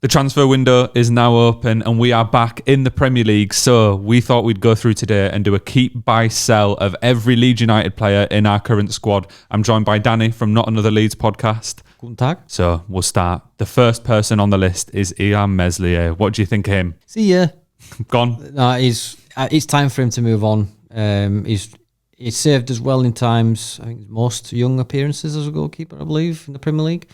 The transfer window is now open and we are back in the Premier League. So we thought we'd go through today and do a keep, buy, sell of every Leeds United player in our current squad. I'm joined by Danny from Not Another Leeds podcast. Guten Tag. So we'll start. The first person on the list is Illan Meslier. What do you think of him? See ya. Gone? No, it's time for him to move on. He's served us well in times, I think most young appearances as a goalkeeper, I believe, in the Premier League.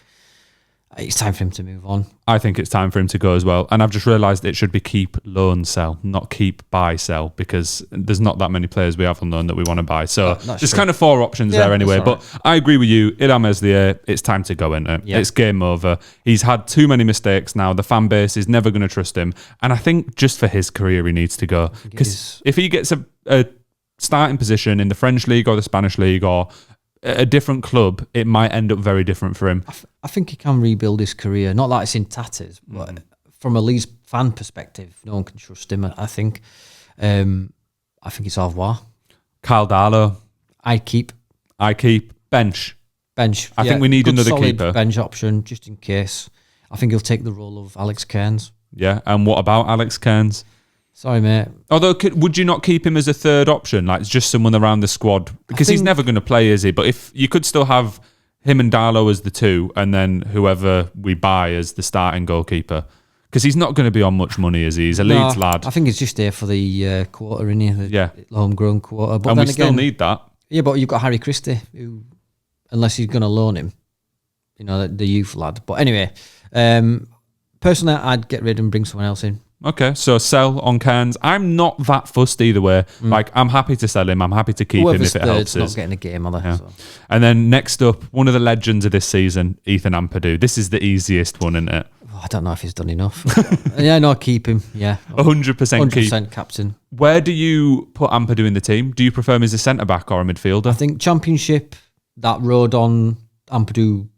It's time for him to move on. I think it's time for him to go as well. And I've just realised it should be keep, loan, sell, not keep, buy, sell, because there's not that many players we have on loan that we want to buy. So there's kind of four options there anyway. But right. I agree with you. Illan Meslier, it's time to go in. It's game over. He's had too many mistakes now. The fan base is never going to trust him. And I think just for his career, he needs to go. Because if he gets a starting position in the French league or the Spanish league or a different club, it might end up very different for him. I think he can rebuild his career. Not that it's in tatters, but from a Leeds fan perspective, no one can trust him. I think it's au revoir. Kyle Darlow. I keep. Bench. I Yeah, think we need another solid keeper. Bench option, just in case. I think he'll take the role of Alex Cairns. Yeah, and what about Alex Cairns? Sorry, mate. Although, would you not keep him as a third option, like just someone around the squad? Because he's never going to play, is he? But if you could still have him and Darlow as the two, and then whoever we buy as the starting goalkeeper, because he's not going to be on much money, is he? He's a Leeds lad. I think he's just there for the quarter, isn't he? The homegrown quarter. But and then we still need that. Yeah, but you've got Harry Christie, who, unless he's going to loan him, the youth lad. But anyway, personally, I'd get rid and bring someone else in. Okay, so sell on Cairns. I'm not that fussed either way. Like, I'm happy to sell him. I'm happy to keep him if it helps us. Not getting a game, are they? Yeah. So. And then next up, one of the legends of this season, Ethan Ampadu. This is the easiest one, isn't it? Oh, I don't know if he's done enough. Keep him. Yeah, 100% keep. 100% captain. Where do you put Ampadu in the team? Do you prefer him as a centre back or a midfielder? I think Championship, that Rodon Ampadu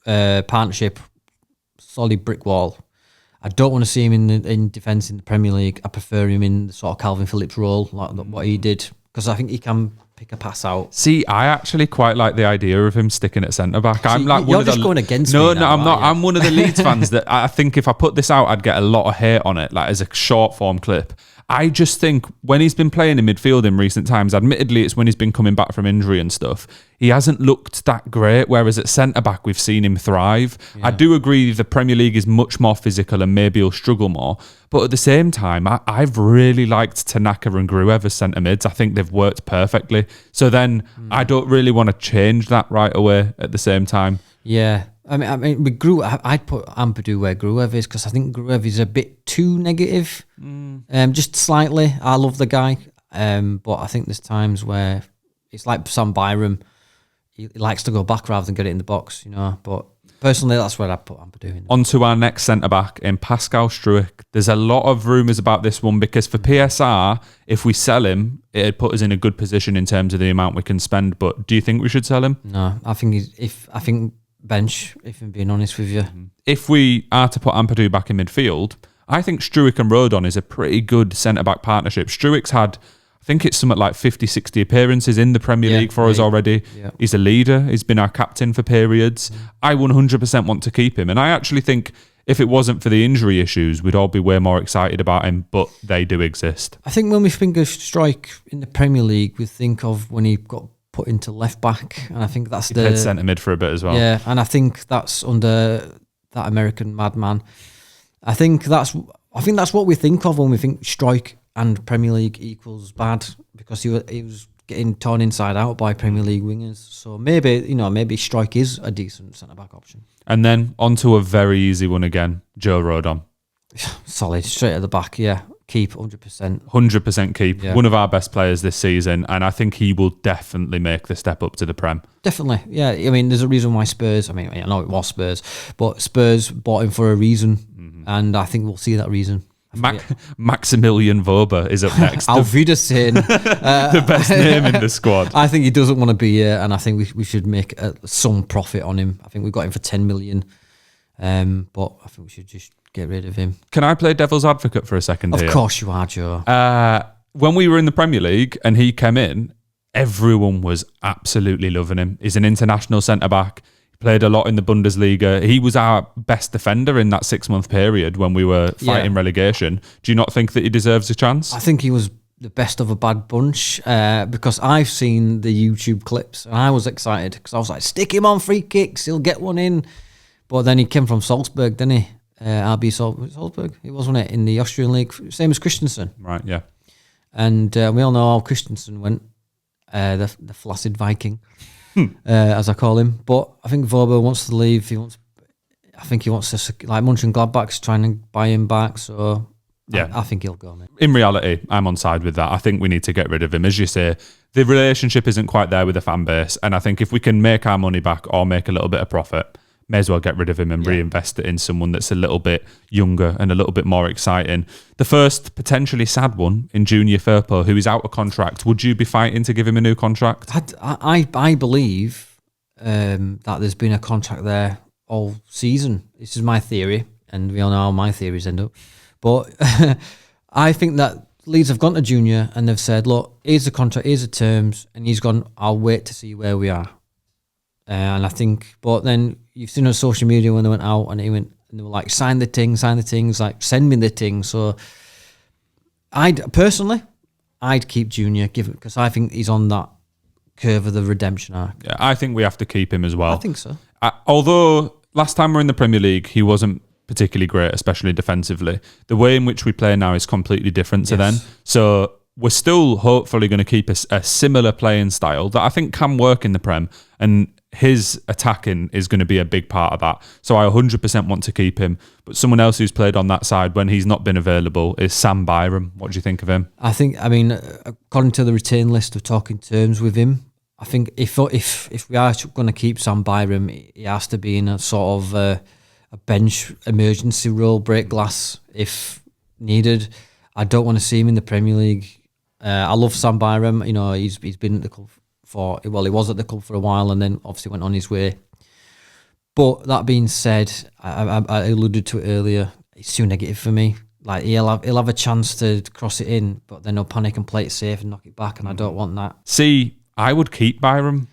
partnership, solid brick wall. I don't want to see him in defence in the Premier League. I prefer him in the sort of Calvin Phillips role, like what he did, because I think he can pick a pass out. See, I actually quite like the idea of him sticking at centre back. I'm like you're just going against me. No, I'm not. I'm one of the Leeds fans that I think if I put this out, I'd get a lot of hate on it, like as a short form clip. I just think when he's been playing in midfield in recent times, admittedly it's when he's been coming back from injury and stuff, he hasn't looked that great, whereas at centre-back we've seen him thrive. Yeah. I do agree the Premier League is much more physical and maybe he'll struggle more, but at the same time, I've really liked Tanaka and Gruev as centre-mids. I think they've worked perfectly. So then I don't really want to change that right away at the same time. Yeah. I mean, with Gruev, I'd put Ampadu where Gruev is, because I think Gruev is a bit too negative, just slightly. I love the guy, but I think there's times where it's like Sam Byram. He likes to go back rather than get it in the box, But personally, that's where I'd put Ampadu in. On to our next centre-back in Pascal Struijk. There's a lot of rumours about this one because for PSR, if we sell him, it'd put us in a good position in terms of the amount we can spend. But do you think we should sell him? No, I think bench, if I'm being honest with you. If we are to put Ampadu back in midfield, I think Struijk and Rodon is a pretty good centre-back partnership. Struijk's had, I think it's something like 50, 60 appearances in the Premier League for us already. Yeah. He's a leader. He's been our captain for periods. I 100% want to keep him. And I actually think if it wasn't for the injury issues, we'd all be way more excited about him, but they do exist. I think when we think of Struijk in the Premier League, we think of when he got put into left back, and I think that's he played centre mid for a bit as well. Yeah, and I think that's under that American madman. I think that's what we think of when we think Struijk and Premier League equals bad, because he was getting torn inside out by Premier League wingers. So maybe Struijk is a decent centre back option. And then onto a very easy one again, Joe Rodon. Solid, straight at the back. Yeah. Keep 100%. 100% keep. Yeah. One of our best players this season, and I think he will definitely make the step up to the Prem. Definitely, yeah. I mean, there's a reason why Spurs, I know it was Spurs, but Spurs bought him for a reason, and I think we'll see that reason. Maximilian Vober is up next. Auf Wiedersehen. The best name in the squad. I think he doesn't want to be here, and I think we should make some profit on him. I think we got him for 10 million, but I think we should just get rid of him. Can I play devil's advocate for a second here? Of course you are, Joe. When we were in the Premier League and he came in, everyone was absolutely loving him. He's an international centre-back. played a lot in the Bundesliga. He was our best defender in that 6-month period when we were fighting relegation. Do you not think that he deserves a chance? I think he was the best of a bad bunch because I've seen the YouTube clips and I was excited because I was like, stick him on free kicks, he'll get one in. But then he came from Salzburg, didn't he? RB Salzburg, he wasn't it in the Austrian league, same as Christensen. Right, yeah. And we all know how Christensen went, the flaccid Viking, as I call him. But I think Vobo wants to leave. I think he wants to, like Mönchengladbach's trying to buy him back. So yeah, I think he'll go, mate. In reality, I'm on side with that. I think we need to get rid of him. As you say, the relationship isn't quite there with the fan base. And I think if we can make our money back or make a little bit of profit, may as well get rid of him and reinvest it in someone that's a little bit younger and a little bit more exciting. The first potentially sad one in Junior Firpo, who is out of contract. Would you be fighting to give him a new contract? I believe that there's been a contract there all season. This is my theory, and we all know how my theories end up. But I think that Leeds have gone to Junior and they've said, look, here's the contract, here's the terms, and he's gone, I'll wait to see where we are. And I think, but then you've seen on social media when they went out and they were like, sign the things, like send me the thing. So I'd keep Junior, because I think he's on that curve of the redemption arc. Yeah, I think we have to keep him as well. I think so. Although last time we were in the Premier League, he wasn't particularly great, especially defensively. The way in which we play now is completely different to then. So we're still hopefully going to keep a similar playing style that I think can work in the Prem, and his attacking is going to be a big part of that. So I 100% want to keep him. But someone else who's played on that side when he's not been available is Sam Byram. What do you think of him? I mean, according to the retain list of talking terms with him, I think if we are going to keep Sam Byram, he has to be in a sort of a bench emergency role, break glass if needed. I don't want to see him in the Premier League. I love Sam Byram. You know, he's been at the club he was at the club for a while and then obviously went on his way. But that being said, I alluded to it earlier, it's too negative for me. Like he'll have a chance to cross it in, but then he'll panic and play it safe and knock it back, and I don't want that. See, I would keep Byram.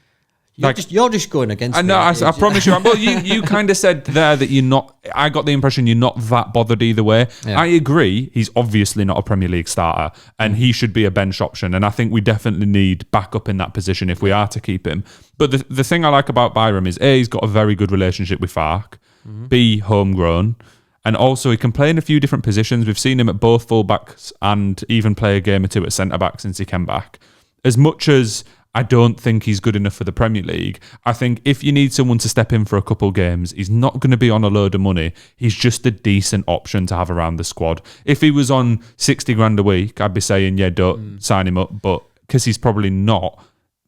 You're just going against me. I know, I promise you. Well, you kind of said there that you're not... I got the impression you're not that bothered either way. Yeah. I agree. He's obviously not a Premier League starter and he should be a bench option. And I think we definitely need backup in that position if we are to keep him. But the thing I like about Byram is, A, he's got a very good relationship with Fark. B, homegrown. And also he can play in a few different positions. We've seen him at both fullbacks and even play a game or two at centre-back since he came back. As much as I don't think he's good enough for the Premier League, I think if you need someone to step in for a couple games, he's not going to be on a load of money. He's just a decent option to have around the squad. If he was on 60 grand a week, I'd be saying, yeah, don't sign him up. But because he's probably not,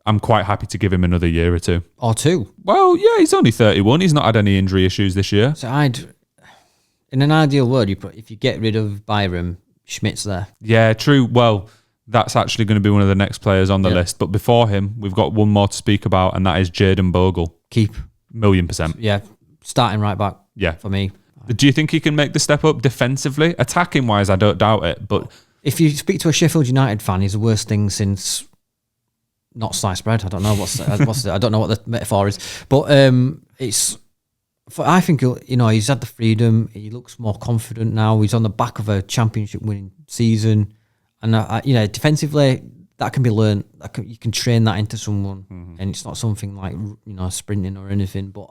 I'm quite happy to give him another year or two. Or two. Well, yeah, he's only 31. He's not had any injury issues this year. So in an ideal world, if you get rid of Byram, Schmidt's there. Yeah, true. Well, that's actually going to be one of the next players on the list. But before him, we've got one more to speak about, and that is Jadon Bogle. Keep. 1,000,000%. Yeah, starting right back. Yeah. For me. Do you think he can make the step up defensively? Attacking wise, I don't doubt it. But if you speak to a Sheffield United fan, he's the worst thing since not sliced bread. I don't know I don't know what the metaphor is, but I think he's had the freedom. He looks more confident now. He's on the back of a championship winning season. And defensively, that can be learned. You can train that into someone, and it's not something like sprinting or anything. But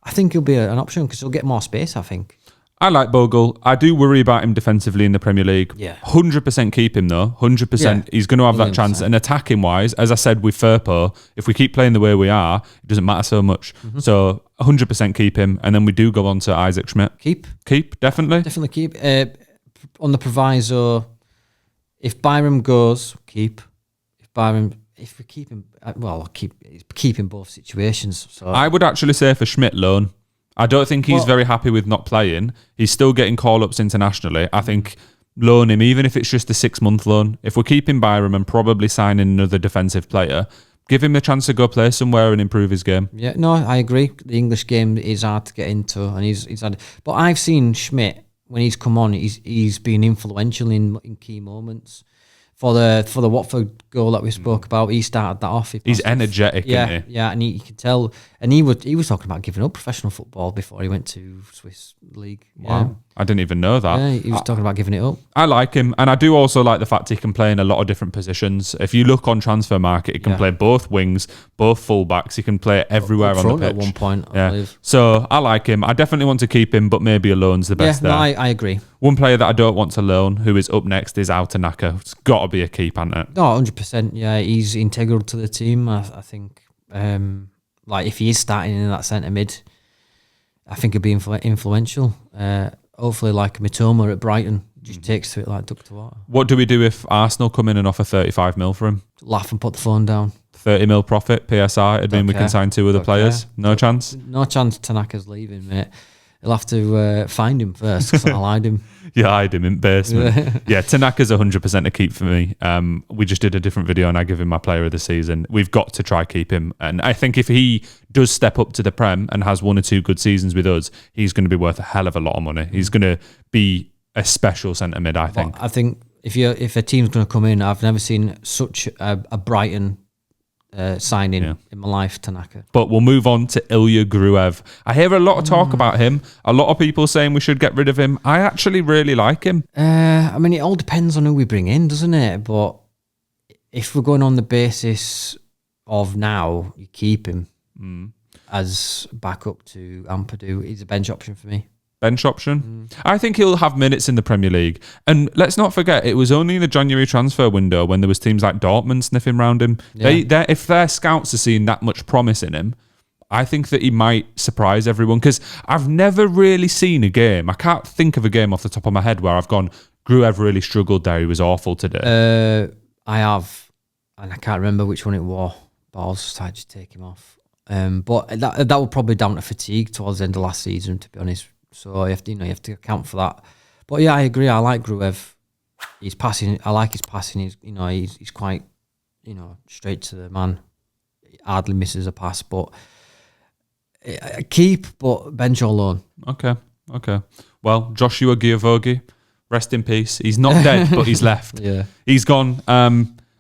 I think he'll be an option because he'll get more space. I think. I like Bogle. I do worry about him defensively in the Premier League. Yeah, 100% keep him though. 100%. Yeah. He's going to have that chance. And attacking wise, as I said with Firpo, if we keep playing the way we are, it doesn't matter so much. So 100% keep him, and then we do go on to Isaac Schmidt. Keep, definitely keep. On the proviso, if Byram goes, keep. If we keep him, I'll keep in both situations. So I would actually say for Schmidt, loan. I don't think he's very happy with not playing. He's still getting call-ups internationally. I think loan him, even if it's just a 6-month loan. If we're keeping Byram and probably signing another defensive player, give him a chance to go play somewhere and improve his game. Yeah, no, I agree. The English game is hard to get into, and he's had. But I've seen Schmidt when he's come on. He's been influential in key moments. For the Watford goal that we spoke about, he started that off. He's energetic, isn't he? Yeah, and you can tell. And he was talking about giving up professional football before he went to Swiss League. Wow, Yeah. I didn't even know that. Yeah, he was talking about giving it up. I like him, and I do also like the fact he can play in a lot of different positions. If you look on Transfer Market, he can play both wings, both fullbacks. He can play everywhere on the pitch. At one point, I believe. So I like him. I definitely want to keep him, but maybe a loan's the best there. I agree. One player that I don't want to loan, who is up next, is Altanaka. It's got to be a keep, hasn't it? No, 100%. Yeah, he's integral to the team. I think, like if he is starting in that centre mid, I think he'll be influential. Hopefully, like Mitoma at Brighton, just takes to it like duck to water. What do we do if Arsenal come in and offer 35 mil for him? Laugh and put the phone down. 30 mil profit, PSI. It'd mean we can sign 2 other players. No chance? No chance Tanaka's leaving, mate. You'll have to find him first because I'll hide him. You hide him in basement. Yeah, Tanaka's 100% a keep for me. We just did a different video and I give him my player of the season. We've got to try keep him. And I think if he does step up to the Prem and has 1 or 2 good seasons with us, he's going to be worth a hell of a lot of money. He's going to be a special centre mid, I think. But I think if a team's going to come in, I've never seen such a Brighton signing in my life, Tanaka. But we'll move on to Ilya Gruev. I hear a lot of talk about him. A lot of people saying we should get rid of him. I actually really like him. I mean, it all depends on who we bring in, doesn't it? But if we're going on the basis of now, you keep him as backup to Ampadu. He's a bench option for me. Bench option. I think he'll have minutes in the Premier League. And let's not forget, it was only in the January transfer window when there was teams like Dortmund sniffing around him. Yeah. If their scouts are seeing that much promise in him, I think that he might surprise everyone. Because I've never really seen a game. I can't think of a game off the top of my head where I've gone, Gruev really struggled there. He was awful today. I have. And I can't remember which one it was. But I was decided to take him off. But that was probably down to fatigue towards the end of last season, to be honest. So you have to account for that. But yeah, I agree. I like Gruev. He's passing. I like his passing. He's quite, straight to the man. He hardly misses a pass. But keep, but bench or loan. Okay. Well, Joshua Giavogi, rest in peace. He's not dead, but he's left. Yeah, he's gone.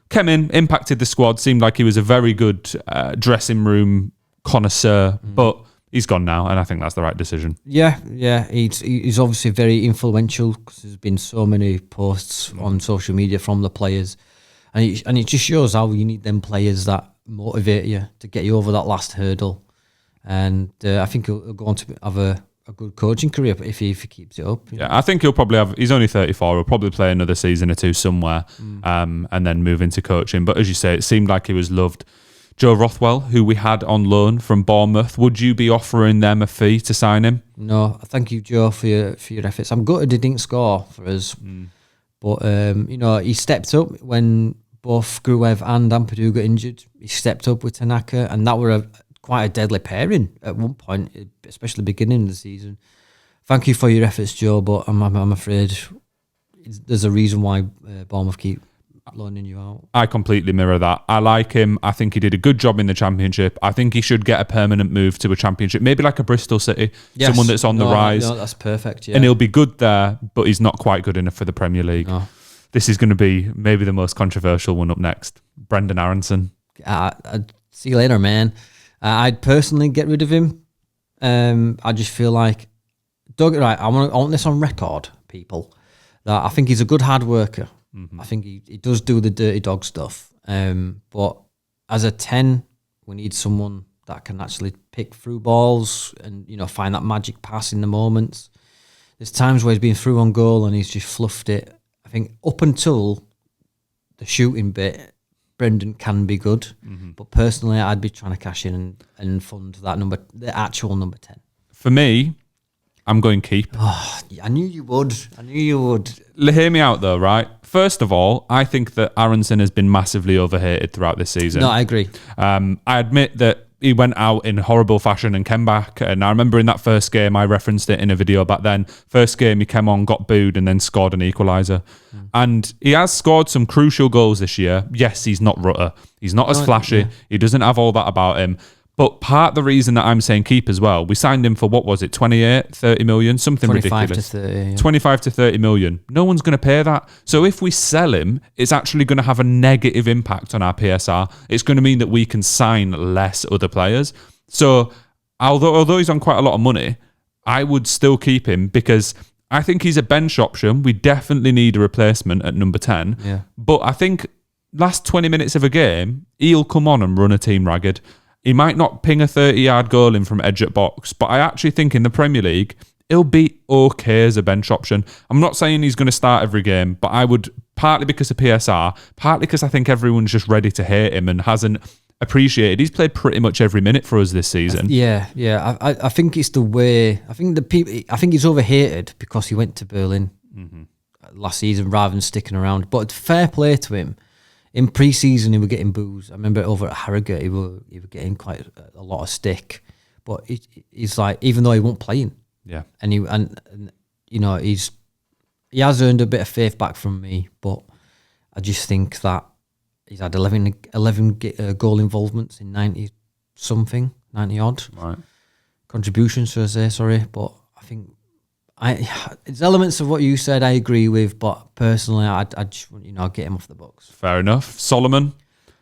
Came in, impacted the squad. Seemed like he was a very good dressing room connoisseur, but. He's gone now, and I think that's the right decision. Yeah. He's obviously very influential because there's been so many posts on social media from the players, and it just shows how you need them players that motivate you to get you over that last hurdle. And I think he'll go on to have a good coaching career if he keeps it up. Yeah, I think he'll probably have. He's only 34. He'll probably play another season or 2 somewhere, and then move into coaching. But as you say, it seemed like he was loved. Joe Rothwell, who we had on loan from Bournemouth, would you be offering them a fee to sign him? No, thank you, Joe, for your efforts. I'm gutted he didn't score for us, but he stepped up when both Gruev and Ampadu got injured. He stepped up with Tanaka, and that were quite a deadly pairing at one point, especially beginning of the season. Thank you for your efforts, Joe, but I'm afraid there's a reason why Bournemouth keep loaning you out. I completely mirror that. I like him. I think he did a good job in the Championship. I think he should get a permanent move to a Championship, maybe like a Bristol City, someone that's on the rise. No, that's perfect. Yeah, and he'll be good there, but he's not quite good enough for the Premier League. No. This is going to be maybe the most controversial one up next. Brendan Aronson. See you later, man. I'd personally get rid of him. I just feel like, don't get right. I want this on record, people. That I think he's a good hard worker. I think he does do the dirty dog stuff. But as a 10, we need someone that can actually pick through balls and, find that magic pass in the moments. There's times where he's been through on goal and he's just fluffed it. I think up until the shooting bit, Brendan can be good. But personally, I'd be trying to cash in and fund the actual number 10. For me, I'm going keep. Oh, I knew you would. Hear me out though, right? First of all, I think that Aronson has been massively overhated throughout this season. No, I agree. I admit that he went out in horrible fashion and came back. And I remember in that first game, I referenced it in a video back then. First game, he came on, got booed, and then scored an equaliser. And he has scored some crucial goals this year. Yes, he's not Rutter. He's not as flashy. Yeah. He doesn't have all that about him. But part of the reason that I'm saying keep as well, we signed him for, what was it, 28, 30 million, something 25 ridiculous. to 30. Yeah. 25 to 30 million. No one's going to pay that. So if we sell him, it's actually going to have a negative impact on our PSR. It's going to mean that we can sign less other players. So although he's on quite a lot of money, I would still keep him because I think he's a bench option. We definitely need a replacement at number 10. Yeah. But I think last 20 minutes of a game, he'll come on and run a team ragged. He might not ping a 30-yard goal in from edge at box, but I actually think in the Premier League, he'll be okay as a bench option. I'm not saying he's going to start every game, but I would, partly because of PSR, partly because I think everyone's just ready to hate him and hasn't appreciated. He's played pretty much every minute for us this season. Yeah. I think it's the way. I think he's overhated because he went to Berlin last season rather than sticking around. But fair play to him. In pre-season, he was getting boos. I remember over at Harrogate, he was getting quite a lot of stick. But he's like, even though he wasn't playing, yeah, and you know he has earned a bit of faith back from me. But I just think that he's had 11 goal involvements in 90 odd right contributions, should I say? Sorry, but I think it's elements of what you said I agree with, but personally, I just get him off the books. Fair enough. Solomon,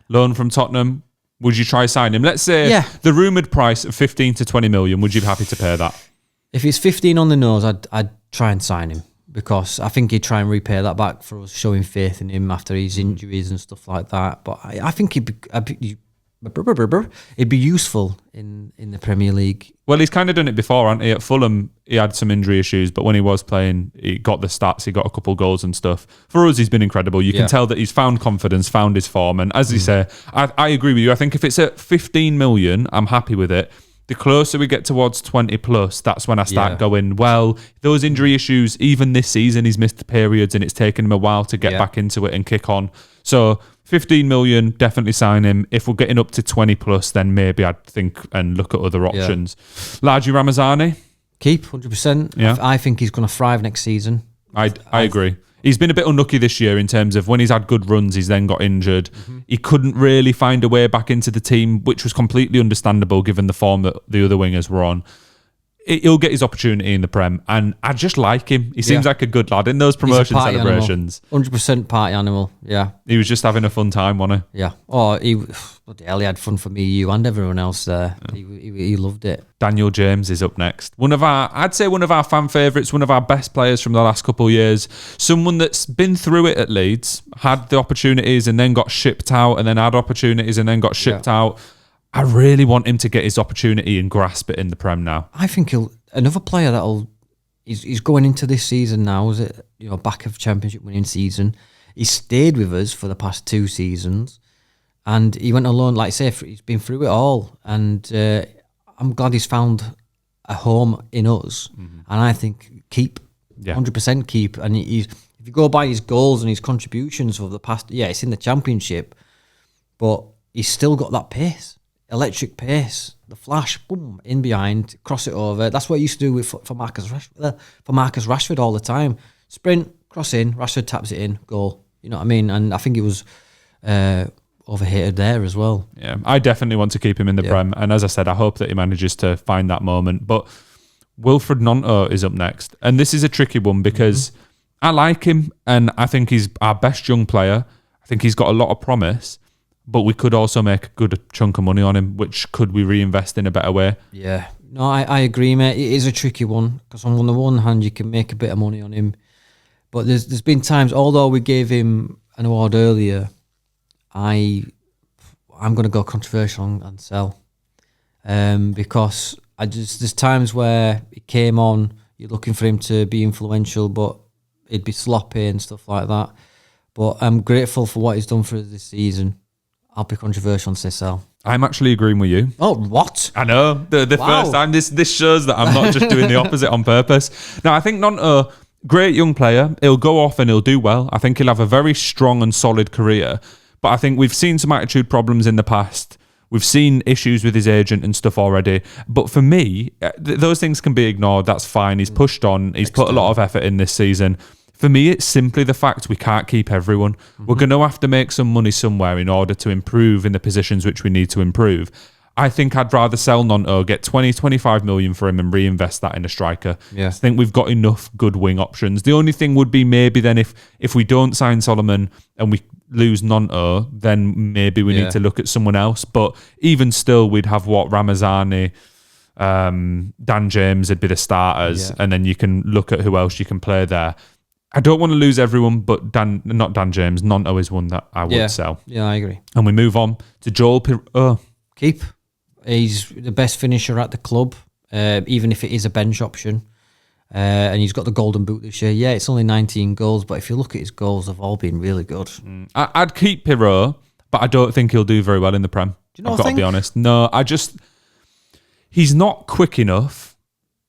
loan from Tottenham. Would you try sign him? Let's say the rumoured price of 15 to 20 million. Would you be happy to pay that? If it's 15 on the nose, I'd try and sign him because I think he'd try and repay that back for us showing faith in him after his injuries and stuff like that. But I think it'd be useful in the Premier League. Well, he's kind of done it before, hasn't he? At Fulham, he had some injury issues, but when he was playing, he got the stats, he got a couple goals and stuff. For us, he's been incredible. You can tell that he's found confidence, found his form, and as you say, I agree with you. I think if it's at 15 million, I'm happy with it. The closer we get towards 20 plus, that's when I start going, well, those injury issues, even this season, he's missed periods and it's taken him a while to get back into it and kick on. So 15 million, definitely sign him. If we're getting up to 20 plus, then maybe I'd think and look at other options. Largi Ramazani? Keep, 100%. Yeah. I think he's going to thrive next season. I agree. He's been a bit unlucky this year in terms of when he's had good runs, he's then got injured. He couldn't really find a way back into the team, which was completely understandable given the form that the other wingers were on. He'll get his opportunity in the Prem, and I just like him. He seems like a good lad in those promotion celebrations. 100% party animal, yeah. He was just having a fun time, wasn't he? Yeah. Oh, bloody hell, he had fun for me, you, and everyone else there. Yeah. He loved it. Daniel James is up next. I'd say one of our fan favourites, one of our best players from the last couple of years. Someone that's been through it at Leeds, had the opportunities and then got shipped out, and then had opportunities and then got shipped out. I really want him to get his opportunity and grasp it in the Prem now. I think another player he's going into this season now, is it, back of championship winning season. He's stayed with us for the past 2 seasons, and he went alone, like I say, he's been through it all, and I'm glad he's found a home in us, and I think keep, 100% keep, and if you go by his goals and his contributions for the past, it's in the championship, but he's still got that pace. Electric pace, the flash, boom, in behind, cross it over. That's what he used to do for Marcus Rashford all the time. Sprint, cross in, Rashford taps it in, goal. You know what I mean? And I think he was overhated there as well. Yeah, I definitely want to keep him in the Prem. And as I said, I hope that he manages to find that moment. But Wilfred Gnonto is up next. And this is a tricky one because I like him and I think he's our best young player. I think he's got a lot of promise. But we could also make a good chunk of money on him, which could we reinvest in a better way? Yeah. No, I agree, mate. It is a tricky one because on the one hand, you can make a bit of money on him. But there's been times, although we gave him an award earlier, I'm going to go controversial and sell. Because there's times where he came on, you're looking for him to be influential, but he'd be sloppy and stuff like that. But I'm grateful for what he's done for us this season. I'll be controversial and say sell. I'm actually agreeing with you. Oh, what? I know. The first time. This shows that I'm not just doing the opposite on purpose. Now, I think Gnonto, great young player. He'll go off and he'll do well. I think he'll have a very strong and solid career. But I think we've seen some attitude problems in the past. We've seen issues with his agent and stuff already. But for me, those things can be ignored. That's fine. He's pushed on. He's put a lot of effort in this season. For me, it's simply the fact we can't keep everyone. We're going to have to make some money somewhere in order to improve in the positions which we need to improve. I think I'd rather sell Nonto, get 20, 25 million for him and reinvest that in a striker. Yeah. I think we've got enough good wing options. The only thing would be maybe then if we don't sign Solomon and we lose Nonto, then maybe we need to look at someone else. But even still, we'd have Ramazani, Dan James would be the starters, and then you can look at who else you can play there. I don't want to lose everyone, but not Dan James. Nonto is one that I would sell. Yeah, I agree. And we move on to Joel Keep. He's the best finisher at the club, even if it is a bench option. And he's got the golden boot this year. Yeah, it's only 19 goals, but if you look at his goals, they've all been really good. I'd keep Pirot, but I don't think he'll do very well in the Prem. Do you not I've got think? to be honest. No, he's not quick enough.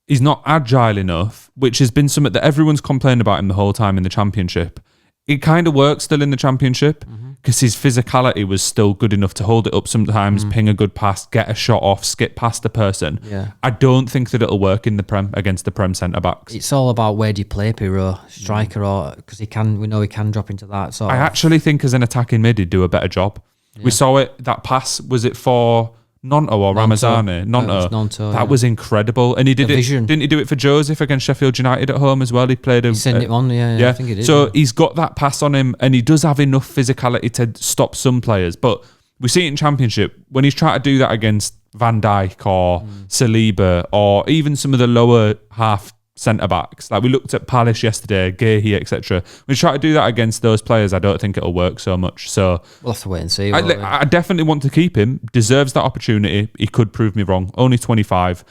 He's not agile enough, which has been something that everyone's complained about him the whole time in the Championship. It kind of works still in the Championship because his physicality was still good enough to hold it up sometimes, ping a good pass, get a shot off, skip past a person. Yeah. I don't think that it'll work in the Prem against the Prem centre-backs. It's all about where do you play Pirot, striker, or because we know he can drop into that. So I actually think as an attacking mid, he'd do a better job. Yeah. We saw it, that pass, was it for Nonto or Ramazani? Nonto. That was incredible. And he did it. Didn't he do it for Joseph against Sheffield United at home as well? He sent it on, I think he did. So he's got that pass on him, and he does have enough physicality to stop some players. But we see it in Championship, when he's trying to do that against Van Dijk or Saliba or even some of the lower half centre-backs. Like we looked at Palace yesterday, Gehi, etc. When you try to do that against those players, I don't think it'll work so much. So we'll have to wait and see. I definitely want to keep him. Deserves that opportunity. He could prove me wrong. Only 25.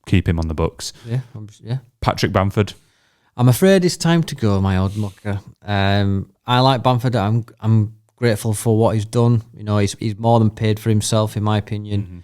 Keep him on the books. Yeah. Patrick Bamford. I'm afraid it's time to go, my old mucker. I like Bamford. I'm grateful for what he's done. You know, he's more than paid for himself, in my opinion.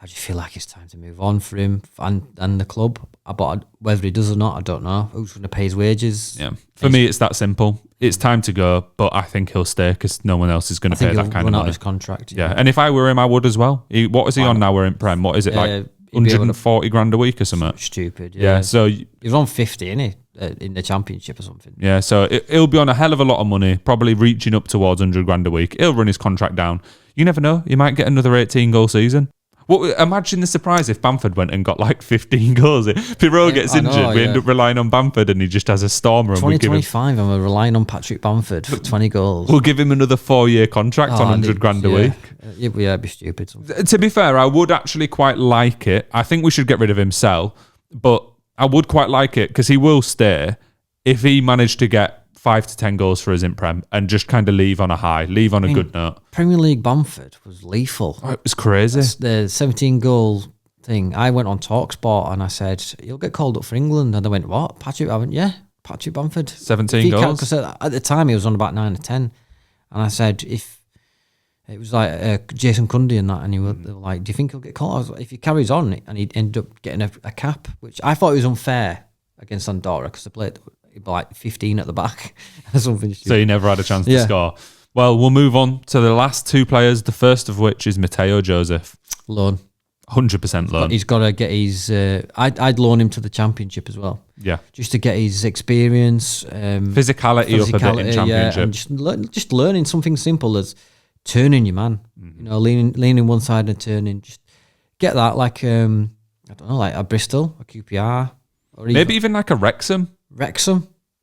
I just feel like it's time to move on for him and the club. But whether he does or not, I don't know. Who's going to pay his wages? Yeah, for me, it's that simple. It's time to go, but I think he'll stay because no one else is going to pay that kind of money. His contract. Yeah, and if I were him, I would as well. What is he on now? We're in Prem. What is it like? 140 grand a week or something? Stupid. Yeah. So he was on 50, isn't he, in the Championship or something? Yeah. So he'll be on a hell of a lot of money, probably reaching up towards 100 grand a week. He'll run his contract down. You never know. He might get another 18 goal season. Imagine the surprise if Bamford went and got like 15 goals. Pirot gets injured. We end up relying on Bamford and he just has a stormer. 2025 and we're relying on Patrick Bamford for 20 goals. We'll give him another 4-year contract on 100 grand a week. Yeah, it'd be stupid. To be fair, I would actually quite like it. I think we should get rid of him, sell. But I would quite like it because he will stay if he managed to get 5 to 10 goals for us in Prem and just kind of leave on a high, leave on a good note. Premier League Bamford was lethal. Oh, it was crazy. That's the 17 goal thing. I went on TalkSport and I said, he'll get called up for England. And they went, what? Patrick? I went, yeah, Patrick Bamford. 17 goals? Because at the time he was on about 9 or 10. And I said, if it was like Jason Cundy and that, and they were like, do you think he'll get called? I was like, if he carries on, and he'd end up getting a cap, which I thought it was unfair against Andorra because they played like 15 at the back or something. So he never had a chance to score. Well, we'll move on to the last two players, the first of which is Mateo Joseph. Loan. 100% loan. He's got to get his... I'd loan him to the Championship as well. Yeah. Just to get his experience. Physicality up a bit in Championship. Yeah, and just learning something simple as turning your man. You know, leaning one side and turning. Just get that like, I don't know, like a Bristol, a QPR. Or maybe even like a Wrexham.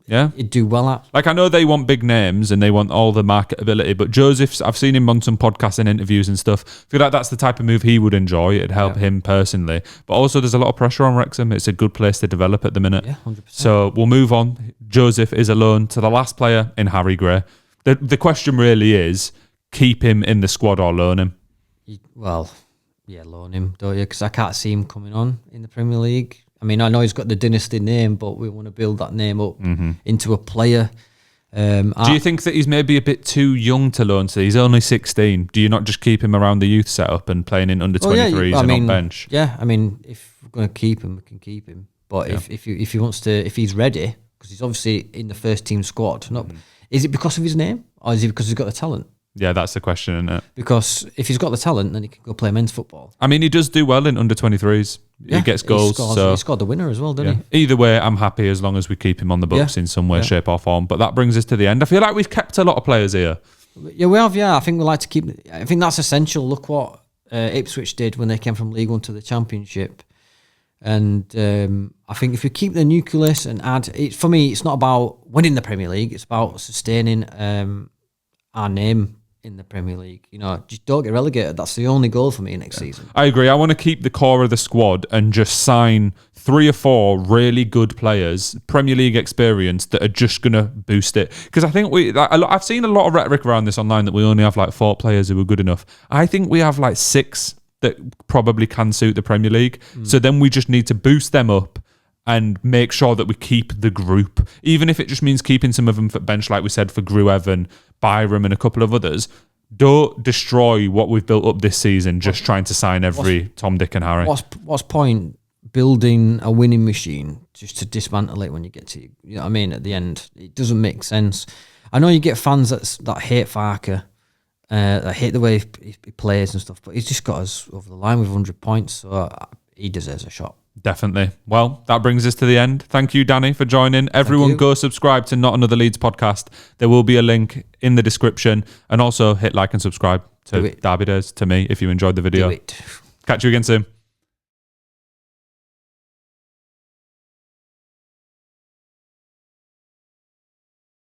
Yeah. He'd do well at. Like, I know they want big names and they want all the marketability, but Joseph's, I've seen him on some podcasts and interviews and stuff. I feel like that's the type of move he would enjoy. It'd help him personally. But also, there's a lot of pressure on Wrexham. It's a good place to develop at the minute. Yeah, 100%. So we'll move on. Joseph is a loan to the last player in Harry Gray. The question really is, keep him in the squad or loan him? Loan him, don't you? Because I can't see him coming on in the Premier League. I mean, I know he's got the dynasty name, but we want to build that name up into a player. Do you think that he's maybe a bit too young to loan? So he's only 16. Do you not just keep him around the youth setup and playing in under 23s and on bench? Yeah, I mean, if we're going to keep him, we can keep him. But if he wants to, if he's ready, because he's obviously in the first team squad. Is it because of his name, or is it because he's got the talent? Yeah, that's the question, isn't it? Because if he's got the talent, then he can go play men's football. I mean, he does do well in under 23s. He gets goals. He scored the winner as well, didn't he? Either way, I'm happy as long as we keep him on the books in some way, shape or form. But that brings us to the end. I feel like we've kept a lot of players here. Yeah, we have, I think we like to keep... I think that's essential. Look what Ipswich did when they came from League One to the Championship. And I think if you keep the nucleus and add, for me, it's not about winning the Premier League. It's about sustaining our name in the Premier League. You know, just don't get relegated. That's the only goal for me next season. I agree. I want to keep the core of the squad and just sign 3 or 4 really good players, Premier League experience, that are just going to boost it. Because I think I've seen a lot of rhetoric around this online that we only have like 4 players who are good enough. I think we have like 6 that probably can suit the Premier League. So then we just need to boost them up and make sure that we keep the group, even if it just means keeping some of them for bench, like we said, for Gruevan, Byram and a couple of others. Don't destroy what we've built up this season just trying to sign every Tom, Dick and Harry. What's point building a winning machine just to dismantle it when you get to, you know what I mean, at the end? It doesn't make sense. I know you get fans that hate Farke, that hate the way he plays and stuff, but he's just got us over the line with 100 points, so he deserves a shot. Definitely. Well, that brings us to the end. Thank you, Danny, for joining. Everyone go subscribe to Not Another Leeds podcast. There will be a link in the description, and also hit like and subscribe to Derby Days, to me, if you enjoyed the video. Do it. Catch you again soon.